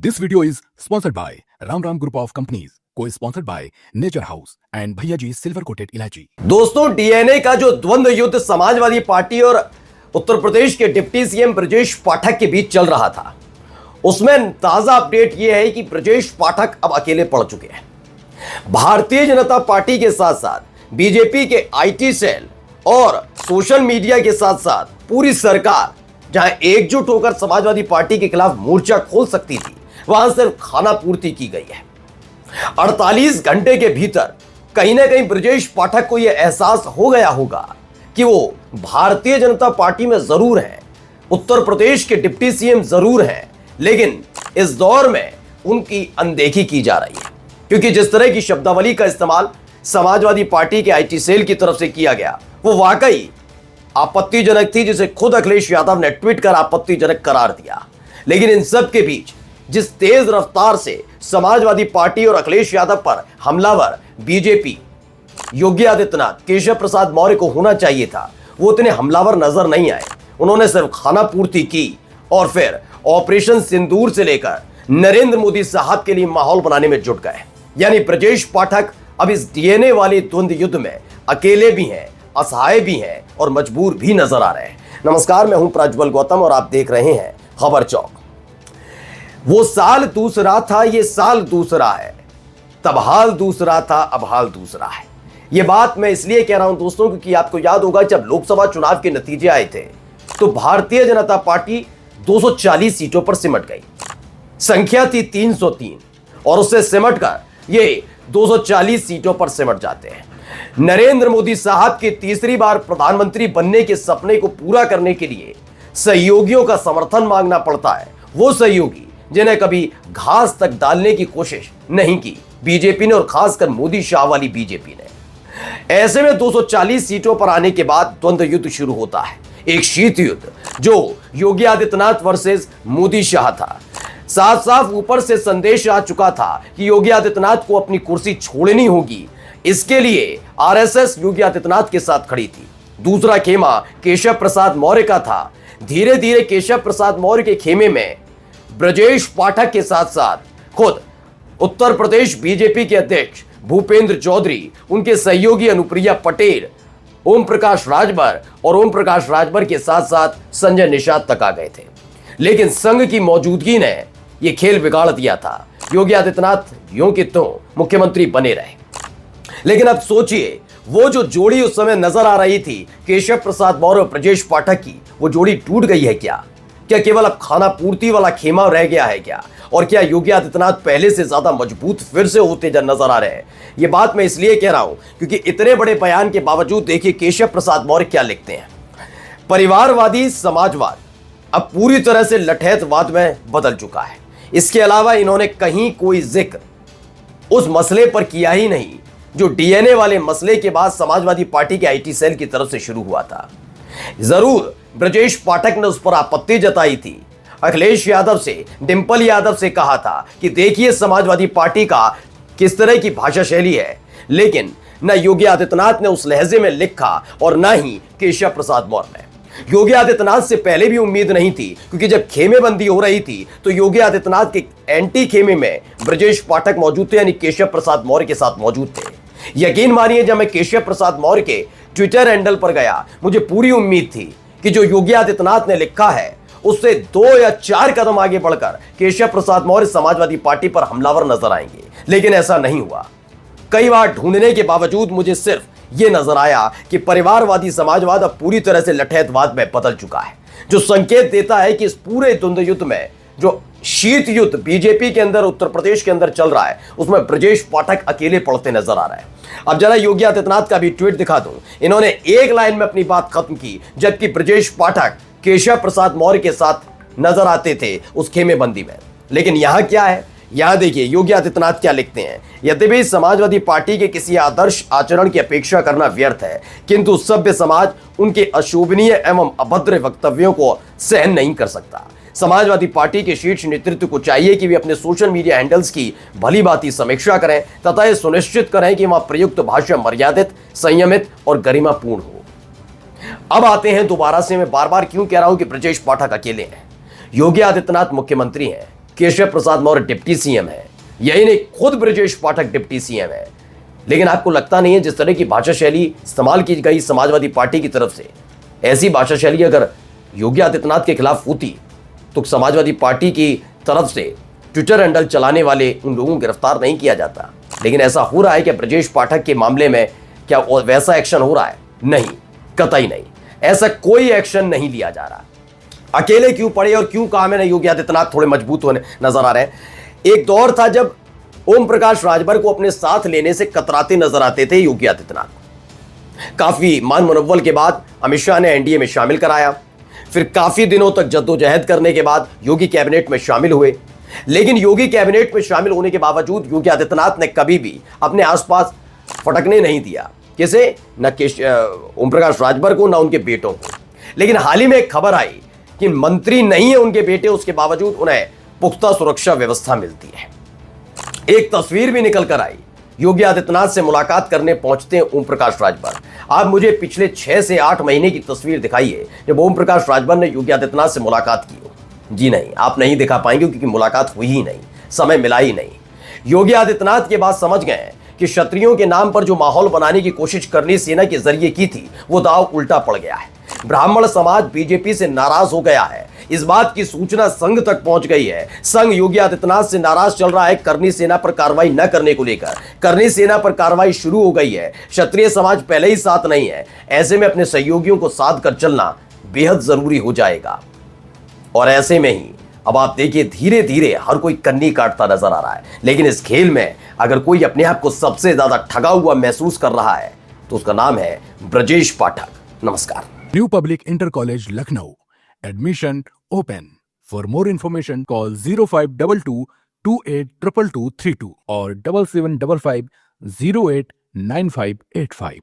This video is sponsored by Ram Ram Group of Companies, co-sponsored by Nature House and भैया G silver coated इलायची। दोस्तों, DNA का जो द्वंद्व युद्ध समाजवादी पार्टी और उत्तर प्रदेश के डिप्टी सीएम ब्रजेश पाठक के बीच चल रहा था, उसमें ताजा अपडेट यह है कि ब्रजेश पाठक अब अकेले पड़ चुके हैं। भारतीय जनता पार्टी के साथ साथ बीजेपी के आईटी सेल और सोशल मीडिया के साथ साथ पूरी सरकार जहां एकजुट होकर समाजवादी पार्टी के खिलाफ मोर्चा खोल सकती थी, वहां सिर्फ खाना पूर्ति की गई है। 48 घंटे के भीतर कहीं ना कहीं ब्रजेश पाठक को यह एहसास हो गया होगा कि वो भारतीय जनता पार्टी में जरूर हैं, उत्तर प्रदेश के डिप्टी सीएम जरूर हैं, लेकिन इस दौर में उनकी अनदेखी की जा रही है, क्योंकि जिस तरह की शब्दावली का इस्तेमाल समाजवादी पार्टी के आईटी सेल की तरफ से किया गया वो वाकई आपत्तिजनक थी, जिसे खुद अखिलेश यादव ने ट्वीट कर आपत्तिजनक करार दिया। लेकिन इन सब के बीच जिस तेज रफ्तार से समाजवादी पार्टी और अखिलेश यादव पर हमलावर बीजेपी योगी आदित्यनाथ, केशव प्रसाद मौर्य को होना चाहिए था, वो इतने हमलावर नजर नहीं आए। उन्होंने सिर्फ खाना पूर्ति की और फिर ऑपरेशन सिंदूर से लेकर नरेंद्र मोदी साहब के लिए माहौल बनाने में जुट गए। यानी ब्रजेश पाठक अब इस डीएनए वाले द्वंद्व युद्ध में अकेले भी हैं, असहाय भी हैं और मजबूर भी नजर आ रहे हैं। नमस्कार, मैं हूं प्रज्वल गौतम और आप देख रहे हैं खबर चौक। वो साल दूसरा था, ये साल दूसरा है, तब हाल दूसरा था, अब हाल दूसरा है। ये बात मैं इसलिए कह रहा हूं दोस्तों, क्योंकि आपको याद होगा जब लोकसभा चुनाव के नतीजे आए थे तो भारतीय जनता पार्टी 240 सीटों पर सिमट गई। संख्या थी 303 और उससे सिमट कर ये 240 सीटों पर सिमट जाते हैं। नरेंद्र मोदी साहब के तीसरी बार प्रधानमंत्री बनने के सपने को पूरा करने के लिए सहयोगियों का समर्थन मांगना पड़ता है। वो सहयोगी जिन्हें कभी घास तक डालने की कोशिश नहीं की बीजेपी ने, और खासकर मोदी शाह वाली बीजेपी ने। ऐसे में 240 सीटों पर आने के बाद द्वंद्व युद्ध शुरू होता है, एक शीत युद्ध जो योगी आदित्यनाथ वर्सेस मोदी शाह था। साफ साफ ऊपर से संदेश आ चुका था कि योगी आदित्यनाथ को अपनी कुर्सी छोड़नी होगी। इसके लिए आरएसएस योगी आदित्यनाथ के साथ खड़ी थी। दूसरा खेमा केशव प्रसाद मौर्य का था। धीरे धीरे केशव प्रसाद मौर्य के खेमे में ब्रजेश पाठक के साथ साथ खुद उत्तर प्रदेश बीजेपी के अध्यक्ष भूपेंद्र चौधरी, उनके सहयोगी अनुप्रिया पटेल, ओम प्रकाश राजभर और ओम प्रकाश राजभर के साथ साथ संजय निषाद तक आ गए थे। लेकिन संघ की मौजूदगी ने यह खेल बिगाड़ दिया था। योगी आदित्यनाथ यूं कि त्यों मुख्यमंत्री बने रहे। लेकिन अब सोचिए, वो जो जोड़ी उस समय नजर आ रही थी केशव प्रसाद मौर्य और ब्रजेश पाठक की, वो जोड़ी टूट गई है क्या? क्या केवल अब खाना पूर्ति वाला खेमा रह गया है क्या? और क्या योगी आदित्यनाथ पहले से ज्यादा मजबूत फिर से होते नजर आ रहे हैं? ये बात मैं इसलिए कह रहा हूं क्योंकि इतने बड़े बयान के बावजूद देखिए केशव प्रसाद मौर्य क्या लिखते हैं। परिवारवादी समाजवाद अब पूरी तरह से लठैतवाद में बदल चुका है। इसके अलावा इन्होंने कहीं कोई जिक्र उस मसले पर किया ही नहीं जो डीएनए वाले मसले के बाद समाजवादी पार्टी के आईटी सेल की तरफ से शुरू हुआ था। जरूर ब्रजेश पाठक ने उस पर आपत्ति जताई थी। अखिलेश यादव से, डिंपल यादव से कहा था कि देखिए समाजवादी पार्टी का किस तरह की भाषा शैली है, लेकिन न योगी आदित्यनाथ ने उस लहजे में लिखा और न ही केशव प्रसाद मौर्य ने। योगी आदित्यनाथ से पहले भी उम्मीद नहीं थी, क्योंकि जब खेमेबंदी हो रही थी तो योगी आदित्यनाथ के एंटी खेमे में ब्रजेश पाठक मौजूद थे, यानी केशव प्रसाद मौर्य के साथ मौजूद थे। यकीन मानिए, जब मैं केशव प्रसाद मौर्य के ट्विटर हैंडल पर गया, मुझे पूरी उम्मीद थी कि जो योगी आदित्यनाथ ने लिखा है उससे 2 या 4 कदम आगे बढ़कर केशव प्रसाद मौर्य समाजवादी पार्टी पर हमलावर नजर आएंगे, लेकिन ऐसा नहीं हुआ। कई बार ढूंढने के बावजूद मुझे सिर्फ यह नजर आया कि परिवारवादी समाजवाद अब पूरी तरह से लठैतवाद में बदल चुका है, जो संकेत देता है कि इस पूरे द्वंद्व युद्ध में जो शीत युद्ध बीजेपी के अंदर, उत्तर प्रदेश के अंदर चल रहा है, उसमें ब्रजेश पाठक अकेले पड़ते नजर आ रहा है। अब जरा योगी आदित्यनाथ का भी ट्वीट दिखा दूं। इन्होंने एक लाइन में अपनी बात खत्म की, जबकि ब्रजेश पाठक केशव प्रसाद मौर्य के साथ नजर आते थे उस खेमेबंदी में। लेकिन यहां क्या है, यहां देखिए योगी आदित्यनाथ क्या लिखते हैं। यद्यपि समाजवादी पार्टी के किसी आदर्श आचरण की अपेक्षा करना व्यर्थ है, किंतु सभ्य समाज उनके अशोभनीय एवं अभद्र वक्तव्यों को सहन नहीं कर सकता। समाजवादी पार्टी के शीर्ष नेतृत्व को चाहिए कि वे अपने सोशल मीडिया हैंडल्स की भली भांति समीक्षा करें तथा यह सुनिश्चित करें कि वहां प्रयुक्त भाषा मर्यादित, संयमित और गरिमापूर्ण हो। अब आते हैं दोबारा से, मैं बार बार क्यों कह रहा हूं कि ब्रजेश पाठक अकेले हैं। योगी आदित्यनाथ मुख्यमंत्री हैं, केशव प्रसाद मौर्य डिप्टी सीएम है, यही नहीं खुद ब्रजेश पाठक डिप्टी सीएम है। लेकिन आपको लगता नहीं है जिस तरह की भाषा शैली इस्तेमाल की गई समाजवादी पार्टी की तरफ से, ऐसी भाषा शैली अगर योगी आदित्यनाथ के खिलाफ होती तो समाजवादी पार्टी की तरफ से ट्विटर हैंडल चलाने वाले उन लोगों को गिरफ्तार नहीं किया जाता। लेकिन ऐसा हो रहा है कि ब्रजेश पाठक के मामले में क्या वैसा एक्शन हो रहा है? नहीं, कतई नहीं, ऐसा कोई एक्शन नहीं लिया जा रहा। अकेले क्यों पड़े और क्यों काम है ना योगी आदित्यनाथ थोड़े मजबूत होने नजर आ रहे हैं। एक दौर था जब ओम प्रकाश राजभर को अपने साथ लेने से कतराते नजर आते थे योगी आदित्यनाथ। काफी मान मुनव्वल के बाद अमित शाह ने एनडीए में शामिल कराया, फिर काफी दिनों तक जद्दोजहद करने के बाद योगी कैबिनेट में शामिल हुए। लेकिन योगी कैबिनेट में शामिल होने के बावजूद योगी आदित्यनाथ ने कभी भी अपने आसपास फटकने नहीं दिया, किसे? न ओम प्रकाश राजभर को, न उनके बेटों को। लेकिन हाल ही में एक खबर आई कि मंत्री नहीं है उनके बेटे, उसके बावजूद उन्हें पुख्ता सुरक्षा व्यवस्था मिलती है। एक तस्वीर भी निकल कर आई, योगी आदित्यनाथ से मुलाकात करने पहुंचते हैं ओम प्रकाश राजभर। आप मुझे पिछले 6 से 8 महीने की तस्वीर दिखाइए जब ओम प्रकाश राजभर ने योगी आदित्यनाथ से मुलाकात की हो। जी नहीं, आप नहीं दिखा पाएंगे क्योंकि मुलाकात हुई ही नहीं, समय मिला ही नहीं। योगी आदित्यनाथ के बाद समझ गए कि क्षत्रियों के नाम पर जो माहौल बनाने की कोशिश करनी सेना के जरिए की थी वो दाव उल्टा पड़ गया है। ब्राह्मण समाज बीजेपी से नाराज हो गया है। इस बात की सूचना संघ तक पहुंच गई है। संघ योगी आदित्यनाथ से नाराज चल रहा है करनी सेना पर कार्रवाई न करने को लेकर। करनी सेना पर कार्रवाई शुरू हो गई है। क्षत्रिय समाज पहले ही साथ नहीं है, ऐसे में अपने सहयोगियों को साथ कर चलना बेहद जरूरी हो जाएगा। और ऐसे में ही अब आप देखिए धीरे धीरे हर कोई कन्नी काटता नजर आ रहा है। लेकिन इस खेल में अगर कोई अपने आप को सबसे ज्यादा ठगा हुआ महसूस कर रहा है तो उसका नाम है ब्रजेश पाठक। नमस्कार। New public inter college Lucknow, admission open. For more information call 0522 282232 और 7755 089585।